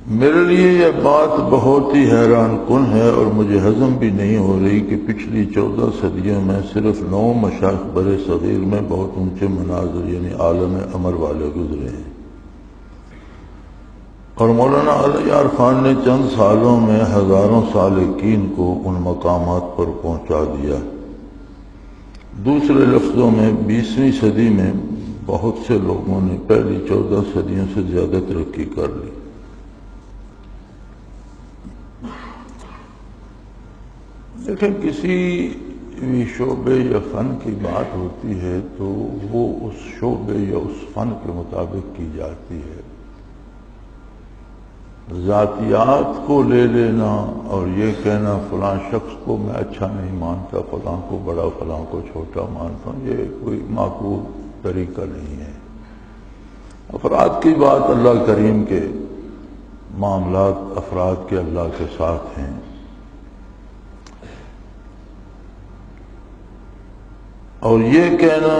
میرے لیے یہ بات بہت ہی حیران کن ہے اور مجھے ہضم بھی نہیں ہو رہی کہ پچھلی 14 صدیوں میں صرف 9 مشائخ بر صغیر میں بہت اونچے مناظر یعنی عالم امر والے گزرے ہیں، اور مولانا علی یار خان نے چند سالوں میں ہزاروں سالکین کو ان مقامات پر پہنچا دیا۔ دوسرے لفظوں میں 20ویں صدی میں بہت سے لوگوں نے پہلی 14 صدیوں سے زیادہ ترقی کر لی۔ دیکھیں، کسی بھی شعبے یا فن کی بات ہوتی ہے تو وہ اس شعبے یا اس فن کے مطابق کی جاتی ہے۔ ذاتیات کو لے لینا اور یہ کہنا فلاں شخص کو میں اچھا نہیں مانتا، فلاں کو بڑا، فلاں کو چھوٹا مانتا ہوں، یہ کوئی معقول طریقہ نہیں ہے۔ افراد کی بات اللہ کریم کے معاملات افراد کے اللہ کے ساتھ ہیں۔ اور یہ کہنا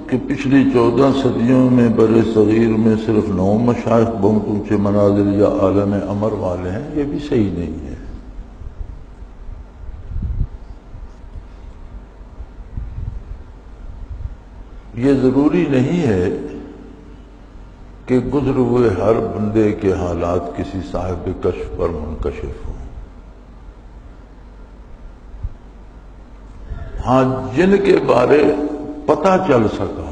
کہ پچھلی 14 صدیوں میں بر صغیر میں صرف 9 مشائخ بہت اونچے منازل یا عالم امر والے ہیں، یہ بھی صحیح نہیں ہے۔ یہ ضروری نہیں ہے کہ گزر ہوئے ہر بندے کے حالات کسی صاحب کشف پر منکشف ہوں۔ ہاں، جن کے بارے پتہ چل سکا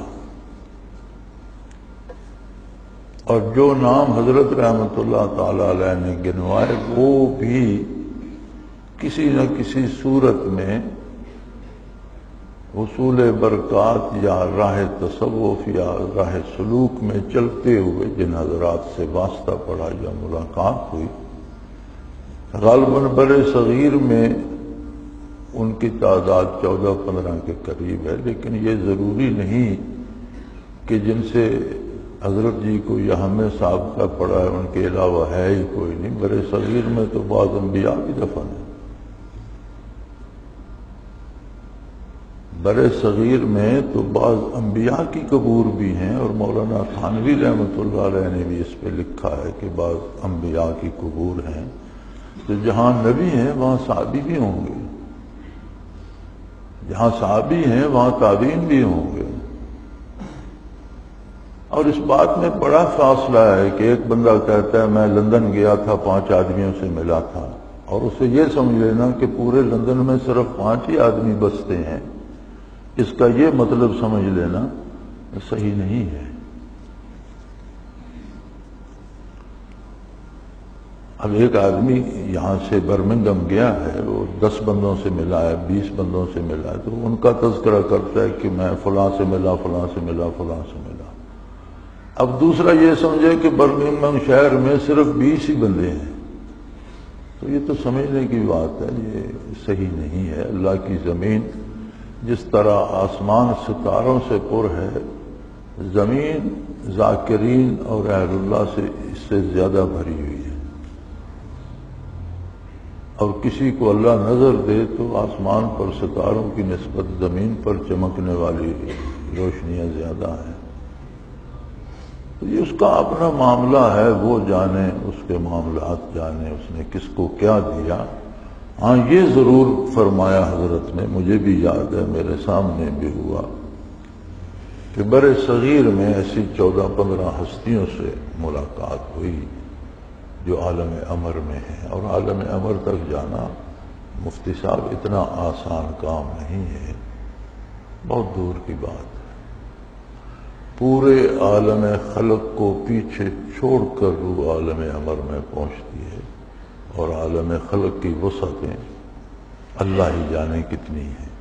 اور جو نام حضرت رحمت اللہ تعالی علیہ نے گنوائے وہ بھی کسی نہ کسی صورت میں حصول برکات یا راہ تصوف یا راہ سلوک میں چلتے ہوئے جن حضرات سے واسطہ پڑا یا ملاقات ہوئی، غالباً بر صغیر میں ان کی تعداد 14-15 کے قریب ہے، لیکن یہ ضروری نہیں کہ جن سے حضرت جی کو یا ہمیں سابقہ پڑا ہے ان کے علاوہ ہے ہی کوئی نہیں۔ بر صغیر میں تو بعض انبیاء بھی دفن ہیں، بر صغیر میں تو بعض انبیاء کی قبور بھی ہیں، اور مولانا تھانوی رحمۃ اللہ علیہ نے بھی اس پہ لکھا ہے کہ بعض انبیاء کی قبور ہیں، تو جہاں نبی ہیں وہاں صحابی بھی ہوں گے، جہاں صحابی ہیں وہاں تابعین بھی ہوں گے۔ اور اس بات میں بڑا فاصلہ ہے کہ ایک بندہ کہتا ہے میں لندن گیا تھا، 5 آدمیوں سے ملا تھا، اور اسے یہ سمجھ لینا کہ پورے لندن میں صرف 5 ہی آدمی بستے ہیں، اس کا یہ مطلب سمجھ لینا صحیح نہیں ہے۔ اب ایک آدمی یہاں سے برمنگم گیا ہے، وہ 10 بندوں سے ملا ہے، 20 بندوں سے ملا ہے، تو ان کا تذکرہ کرتا ہے کہ میں فلاں سے ملا، فلاں سے ملا، فلاں سے ملا۔ اب دوسرا یہ سمجھے کہ برمنگم شہر میں صرف 20 ہی بندے ہیں، تو یہ تو سمجھنے کی بات ہے، یہ صحیح نہیں ہے۔ اللہ کی زمین جس طرح آسمان ستاروں سے پر ہے، زمین ذاکرین اور اہل اللہ سے اس سے زیادہ بھری ہوئی ہے، اور کسی کو اللہ نظر دے تو آسمان پر ستاروں کی نسبت زمین پر چمکنے والی روشنیاں زیادہ ہیں۔ تو یہ اس کا اپنا معاملہ ہے، وہ جانے، اس کے معاملات جانے، اس نے کس کو کیا دیا۔ ہاں، یہ ضرور فرمایا حضرت نے، مجھے بھی یاد ہے، میرے سامنے بھی ہوا کہ بر صغیر میں ایسی 14-15 ہستیوں سے ملاقات ہوئی جو عالم امر میں ہیں، اور عالم امر تک جانا مفتی صاحب اتنا آسان کام نہیں ہے، بہت دور کی بات ہے۔ پورے عالم خلق کو پیچھے چھوڑ کر روح عالم امر میں پہنچتی ہے، اور عالم خلق کی وسعتیں اللہ ہی جانے کتنی ہیں،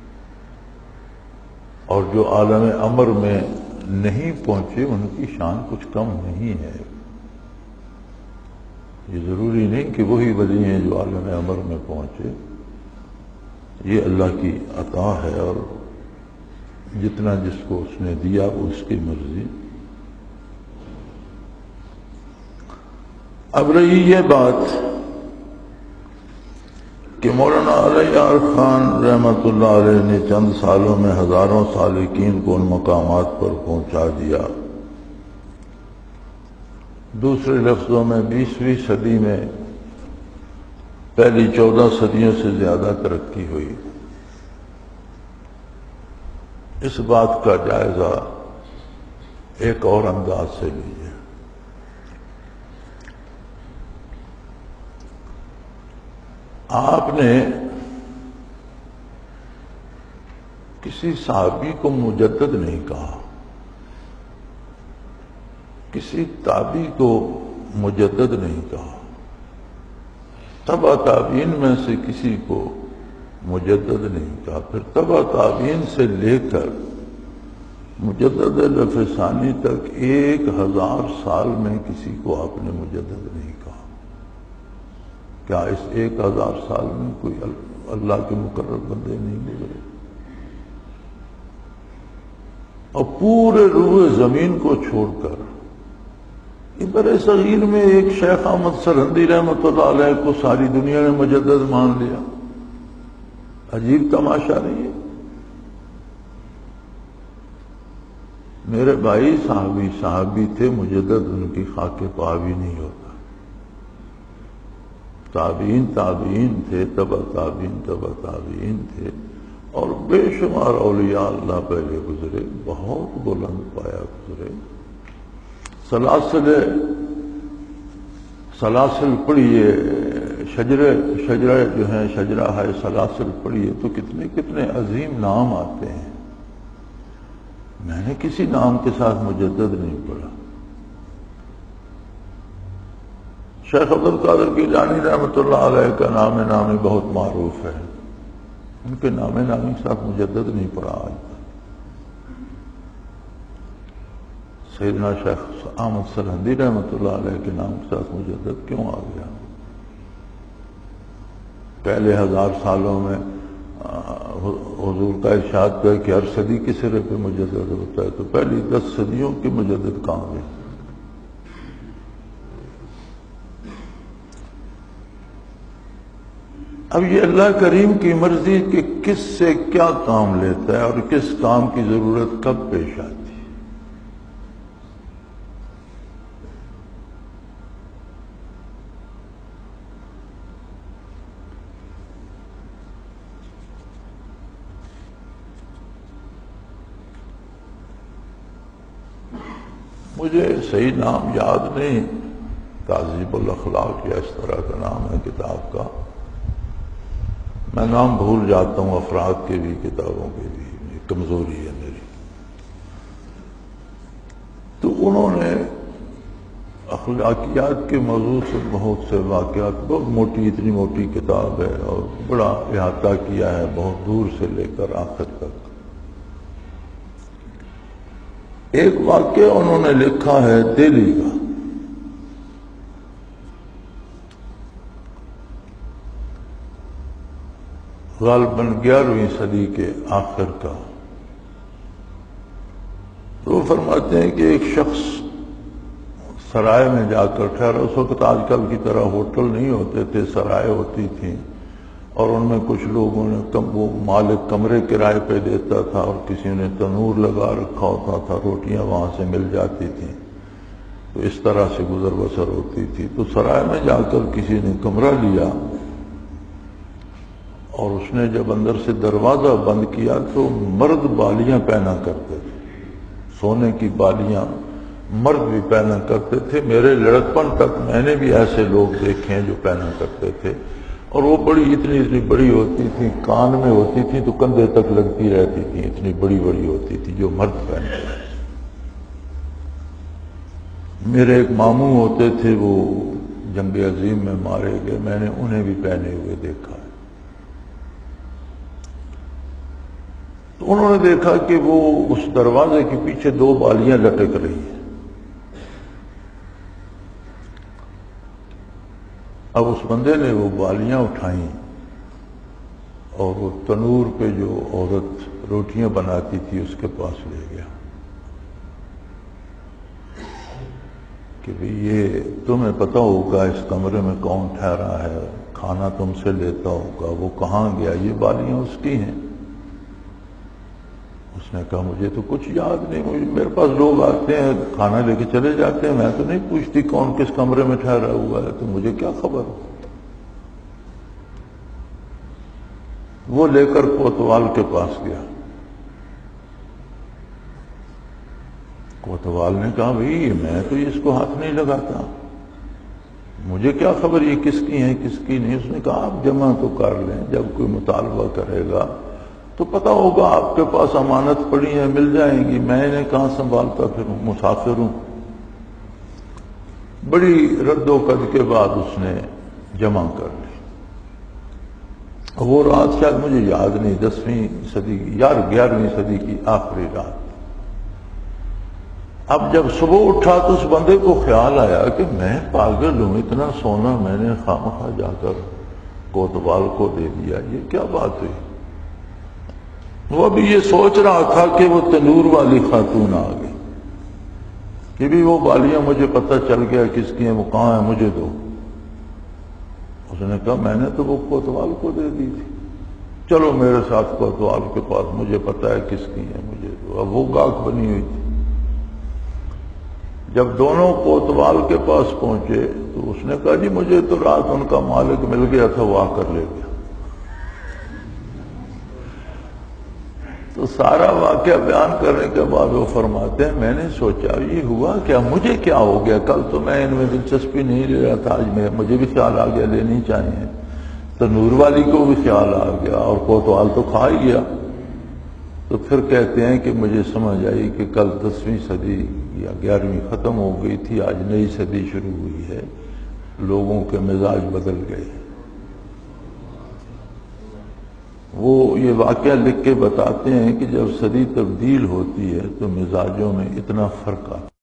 اور جو عالم امر میں نہیں پہنچے ان کی شان کچھ کم نہیں ہے۔ یہ ضروری نہیں کہ وہی ولی ہیں جو عالم امر میں پہنچے، یہ اللہ کی عطا ہے، اور جتنا جس کو اس نے دیا وہ اس کی مرضی۔ اب رہی یہ بات کہ مولانا علی یار خان رحمت اللہ علیہ نے چند سالوں میں ہزاروں سالکین کو ان مقامات پر پہنچا دیا۔ دوسرے لفظوں میں 20ویں صدی میں پہلی 14 صدیوں سے زیادہ ترقی ہوئی۔ اس بات کا جائزہ ایک اور انداز سے لیجیے۔ آپ نے کسی صحابی کو مجدد نہیں کہا، کسی تابعی کو مجدد نہیں کہا، تبع تابعین میں سے کسی کو مجدد نہیں کہا، پھر تبع تابعین سے لے کر مجدد رفع ثانی تک 1000 سال میں کسی کو آپ نے مجدد نہیں کہا۔ کیا اس 1000 سال میں کوئی اللہ کے مقرر بندے نہیں گزرے؟ اور پورے روئے زمین کو چھوڑ کر بر صغیر میں ایک شیخ احمد سرہندی رحمۃ اللہ علیہ کو ساری دنیا نے مجدد مان لیا۔ عجیب تماشا نہیں ہے؟ میرے بھائی صحابی تھے، مجدد ان کی خاک پا بھی نہیں ہوتا۔ تابعین تھے، تبع تابعین تھے، اور بے شمار اولیاء اللہ پہلے گزرے، بہت بلند پایا گزرے۔ سلاسل پڑھیے، شجرہ جو ہیں، شجرہ ہے سلاسل پڑھیے تو کتنے عظیم نام آتے ہیں۔ میں نے کسی نام کے ساتھ مجدد نہیں پڑھا۔ شیخ عبد القادر گیلانی رحمۃ اللہ علیہ کا نام نامی بہت معروف ہے، ان کے نام نامی کے ساتھ مجدد نہیں پڑھا آج تک۔ سیدنا شیخ احمد سرہندی رحمۃ اللہ علیہ کے نام کے ساتھ مجدد کیوں آ گیا؟ پہلے 1000 سالوں میں حضور کا ارشاد ہے کہ ہر صدی کے سرے پہ مجدد ہوتا ہے، تو پہلی 10 صدیوں کی مجدد کہاں گئے؟ اب یہ اللہ کریم کی مرضی کہ کس سے کیا کام لیتا ہے اور کس کام کی ضرورت کب پیش آتی ہے۔ مجھے صحیح نام یاد نہیں، تہذیب الاخلاق یا اس طرح کا نام ہے کتاب کا، میں نام بھول جاتا ہوں افراد کے بھی، کتابوں کے بھی، یہ کمزوری ہے میری۔ تو انہوں نے اخلاقیات کے موضوع سے بہت سے واقعات، بہت موٹی، اتنی موٹی کتاب ہے اور بڑا احاطہ کیا ہے بہت دور سے لے کر آخر تک۔ ایک واقعہ انہوں نے لکھا ہے دہلی کا، غالباً 11ویں صدی کے آخر کا۔ تو وہ فرماتے ہیں کہ ایک شخص سرائے میں جا کر ٹھہرا۔ اس وقت آج کل کی طرح ہوٹل نہیں ہوتے تھے، سرائے ہوتی تھیں، اور ان میں کچھ لوگوں نے وہ مالک کمرے کرائے پہ دیتا تھا اور کسی نے تنور لگا رکھا ہوتا تھا، روٹیاں وہاں سے مل جاتی تھیں، تو اس طرح سے گزر بسر ہوتی تھی۔ تو سرائے میں جا کر کسی نے کمرہ لیا، اور اس نے جب اندر سے دروازہ بند کیا تو مرد بالیاں پہنا کرتے تھے، سونے کی بالیاں مرد بھی پہنا کرتے تھے۔ میرے لڑکپن تک میں نے بھی ایسے لوگ دیکھے ہیں جو پہنا کرتے تھے، اور وہ بڑی اتنی بڑی ہوتی تھی، کان میں ہوتی تھی تو کندھے تک لگتی رہتی تھی، اتنی بڑی ہوتی تھی جو مرد پہنتے تھے۔ میرے ایک ماموں ہوتے تھے، وہ جنگ عظیم میں مارے گئے، میں نے انہیں بھی پہنے ہوئے دیکھا ہے۔ تو انہوں نے دیکھا کہ وہ اس دروازے کے پیچھے 2 بالیاں لٹک رہی ہیں۔ اب اس بندے نے وہ بالیاں اٹھائیں اور وہ تنور پہ جو عورت روٹیاں بناتی تھی اس کے پاس لے گیا کہ بھی یہ تمہیں پتہ ہوگا اس کمرے میں کون ٹھہرا ہے، کھانا تم سے لیتا ہوگا، وہ کہاں گیا؟ یہ بالیاں اس کی ہیں۔ اس اس نے کہا مجھے تو کچھ یاد نہیں، میرے پاس لوگ آتے ہیں کھانا لے کے چلے جاتے ہیں، میں تو نہیں پوچھتی کون کس کمرے میں ٹھہرا ہوا ہے، تو مجھے کیا خبر ہو۔ وہ لے کر کوتوال کے پاس گیا۔ کوتوال نے کہا بھئی میں تو اس کو ہاتھ نہیں لگاتا، مجھے کیا خبر یہ کس کی ہیں کس کی نہیں۔ اس نے کہا آپ جمع تو کر لیں، جب کوئی مطالبہ کرے گا تو پتہ ہوگا، آپ کے پاس امانت پڑی ہے مل جائیں گی، میں انہیں کہاں سنبھالتا پھروں، مسافر ہوں۔ بڑی رد و قد کے بعد اس نے جمع کر لی۔ وہ رات شاید مجھے یاد نہیں 10ویں صدی کی یا 11ویں صدی کی آخری رات۔ اب جب صبح اٹھا تو اس بندے کو خیال آیا کہ میں پاگل ہوں، اتنا سونا میں نے خامخواہ جا کر کوتوال کو دے دیا، یہ کیا بات ہوئی۔ وہ ابھی یہ سوچ رہا تھا کہ وہ تنور والی خاتون آ گئی کہ بھی وہ بالیاں مجھے پتہ چل گیا کس کی ہیں، وہ کہاں ہے، مجھے دو۔ اس نے کہا میں نے تو وہ کوتوال کو دے دی تھی، چلو میرے ساتھ کوتوال کے پاس، مجھے پتہ ہے کس کی ہے، مجھے دو۔ اب وہ گاہک بنی ہوئی تھی۔ جب دونوں کوتوال کے پاس پہنچے تو اس نے کہا جی مجھے تو رات ان کا مالک مل گیا تھا، وہ آ کر لے گیا۔ تو سارا واقعہ بیان کرنے کے بعد وہ فرماتے ہیں میں نے سوچا یہ ہوا کیا، مجھے کیا ہو گیا، کل تو میں ان میں دلچسپی نہیں لے رہا تھا، آج مجھے بھی خیال آ گیا لینی چاہیے، تو نور والی کو بھی خیال آ گیا اور کوتوال تو کھا ہی گیا۔ تو پھر کہتے ہیں کہ مجھے سمجھ آئی کہ کل 10ویں صدی یا 11ویں ختم ہو گئی تھی، آج نئی صدی شروع ہوئی ہے، لوگوں کے مزاج بدل گئے۔ وہ یہ واقعہ لکھ کے بتاتے ہیں کہ جب صدی تبدیل ہوتی ہے تو مزاجوں میں اتنا فرق آتا ہے۔